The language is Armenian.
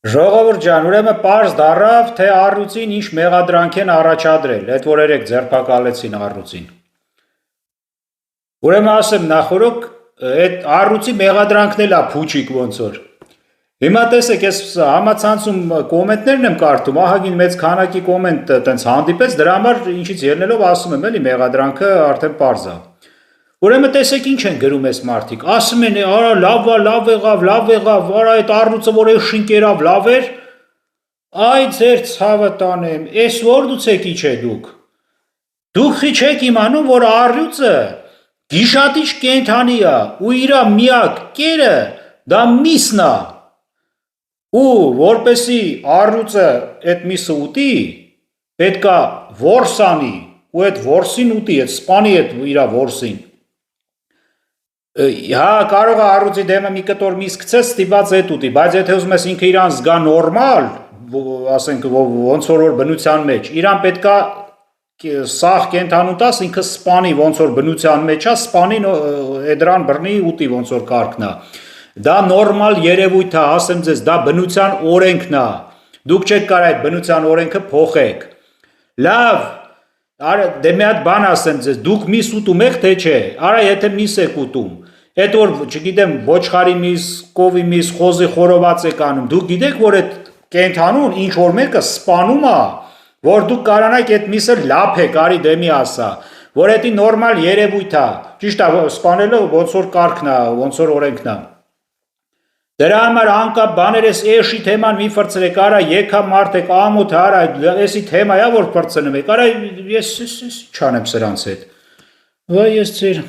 Ժողովուրդ ջան, ուրեմն պարզ դառավ, թե առյուծին ինչ մեղադրանք են առաջադրել, այդ որ երեք ձերբակալեցին առյուծին։ Ուրեմն ասեմ նախորոք, այդ առյուծի մեղադրանքն էլ է փուչիկ ոնց որ։ Հիմա տեսեք, ես համացանցում կոմենտներն եմ կարդում, ահագին մեծ քանակի կոմենտ տենց հանդիպեց, դրա համար ինչից ելնելով ասում եմ, էլի մեղադրանքը արդեն պարզ է։ Ուրեմն տեսեք ինչ են գրում այս մարդիկ, ասում են, արա լավ եղավ, արա այդ առյուծը որ էս շինկերավ լավ էր, այ ձեր ցավը տանեմ, էս որ դուցեք իչ է դուք։ Դուք խի չեք իմանում, որ առյուծը գիշատիչ կենդանի է, ու իր միակ կերը դա միսն է։ Ու որպեսի առյուծը այդ միսը ուտի, պետքա որս անի, ու այդ որսին ուտի, այդ սպանի այդ իր որսին։ Հա, կարող է առյուծի դեմը մի կտոր միս գցես, ստիպված այդ ուտի, բայց եթե ուզում ես ինքը իրան զգա նորմալ, ասենք ոնց որ բնության մեջ, իրան պետքա սաղ կենթանու տաս, ինքը սպանի ոնց որ բնության մեջ է, սպանի էդրան բռնի ուտի ոնց որ կարգն է։ Դա նորմալ երևույթ է, ասեմ ձեզ, դա բնության օրենքն է։ Դուք չեք կարող այդ բնության օրենքը փոխեք։ Լավ, դե մի հատ բան ասեմ ձեզ, դուք միս ուտում եք թե չէ։ Արա եթե միս եք ուտում, այդ որ չգիտեմ ոչխարի միս, կովի միս, խոզի խորոված եք անում, դուք գիտեք որ այդ կենթանուն ինչ որ մեկը սպանում է, որ դուք կարանաք այդ միսը լափեք, արի դեմի ասա, որ դա նորմալ երևույթ է։ Ճիշտ է, սպանելը ոնց որ կարգն է, ոնց որ օրենքն է։ Դրա համար անկապ բաներ էս էշի թեման մի ֆրցրեք, արա եկա մարդեք ամոթ, արա էսի թեմա է որ ֆրցնում եք, արա ես չանեմ սրանց հետ։ Վայ ես ձեր